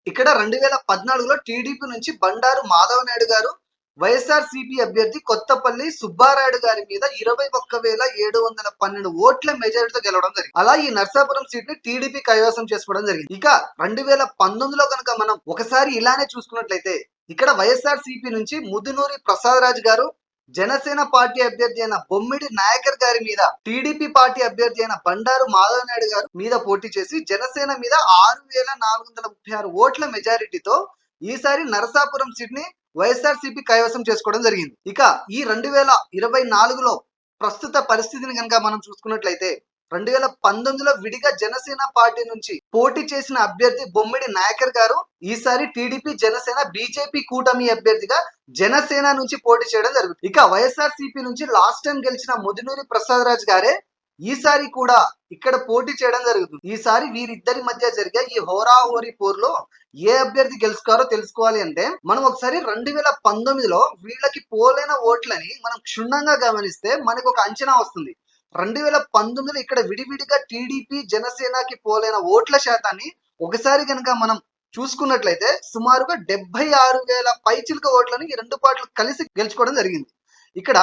ఇక్కడ 2014లో టీడీపీ నుంచి బండారు మాధవ నాయుడు గారు, వైఎస్ఆర్‌సీపీ అభ్యర్థి కొత్తపల్లి సుబ్బారాయుడు గారి మీద 21,712 ఓట్ల మెజారిటీతో గెలవడం జరిగింది. అలా ఈ నర్సాపురం సీట్ ని టీడీపీ కైవసం చేసుకోవడం జరిగింది. ఇక 2019లో కనుక మనం ఒకసారి ఇలానే చూసుకున్నట్లయితే ఇక్కడ వైఎస్ఆర్‌సీపీ నుంచి ముదునూరి ప్రసాదరాజు గారు, జనసేన పార్టీ అభ్యర్థి అయిన బొమ్మిడి నాయకర్ గారి మీద టీడీపీ పార్టీ అభ్యర్థి అయిన బండారు మాధవ నాయుడు గారు మీద పోటీ చేసి జనసేన మీద 6,436 ఓట్ల మెజారిటీతో ఈసారి నరసాపురం సీట్ ని వైఎస్ఆర్‌సీపీ కైవసం చేసుకోవడం జరిగింది. ఇక ఈ 2024లో ప్రస్తుత పరిస్థితిని కనుక మనం చూసుకున్నట్లయితే 2019లో విడిగా జనసేన పార్టీ నుంచి పోటీ చేసిన అభ్యర్థి బొమ్మిడి నాయకర్ గారు ఈసారి టీడీపీ జనసేన బీజేపీ కూటమి అభ్యర్థిగా జనసేన నుంచి పోటీ చేయడం జరుగుతుంది. ఇక వైఎస్ఆర్‌సీపీ నుంచి లాస్ట్ టైం గెలిచిన ముదునూరి ప్రసాదరాజు గారే ఈసారి కూడా ఇక్కడ పోటీ చేయడం జరుగుతుంది. ఈసారి వీరిద్దరి మధ్య జరిగే ఈ హోరాహోరీ పోరులో ఏ అభ్యర్థి గెలుచుకోవాలో తెలుసుకోవాలి అంటే మనం ఒకసారి 2019లో వీళ్ళకి పోలైన ఓట్లని మనం క్షుణ్ణంగా గమనిస్తే మనకు ఒక అంచనా వస్తుంది. 2019లో ఇక్కడ విడివిడిగా టీడీపీ జనసేనకి పోలైన ఓట్ల శాతాన్ని ఒకసారి కనుక మనం చూసుకున్నట్లయితే సుమారుగా 76,000 పైచిలుక ఓట్లని ఈ రెండు పార్టీలు కలిసి గెలుచుకోవడం జరిగింది. ఇక్కడ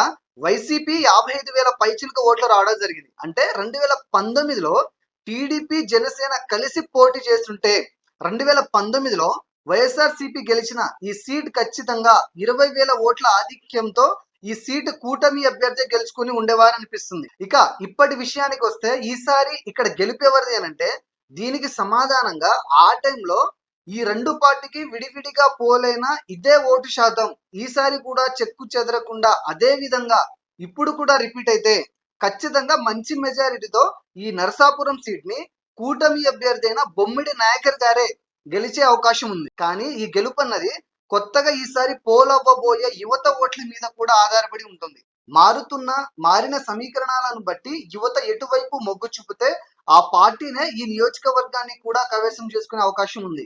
వైసీపీ 55,000 పైచిలుక ఓట్లు రావడం జరిగింది. అంటే 2019లో టీడీపీ జనసేన కలిసి పోటీ చేస్తుంటే 2019లో వైఎస్ఆర్‌సీపీ గెలిచిన ఈ సీట్ ఖచ్చితంగా 20,000 ఓట్ల ఆధిక్యంతో ఈ సీటు కూటమి అభ్యర్థి గెలుచుకుని ఉండేవారు అనిపిస్తుంది. ఇక ఇప్పటి విషయానికి వస్తే ఈసారి ఇక్కడ గెలిపేవారిది అంటే దీనికి సమాధానంగా ఆ టైంలో ఈ రెండు పార్టీకి విడివిడిగా పోలైన ఇదే ఓటు శాతం ఈసారి కూడా చెక్కు చెదరకుండా అదే విధంగా ఇప్పుడు కూడా రిపీట్ అయితే ఖచ్చితంగా మంచి మెజారిటీతో ఈ నరసాపురం సీట్ ని కూటమి అభ్యర్థి అయిన బొమ్మిడి నాయకర్ గారే గెలిచే అవకాశం ఉంది. కానీ ఈ గెలుపు అన్నది కొత్తగా ఈసారి పోలవ్వబోయే యువత ఓట్ల మీద కూడా ఆధారపడి ఉంటుంది. మారిన సమీకరణాలను బట్టి యువత ఎటువైపు మొగ్గు చూపితే ఆ పార్టీనే ఈ నియోజకవర్గాన్ని కూడా కైవసం చేసుకునే అవకాశం ఉంది.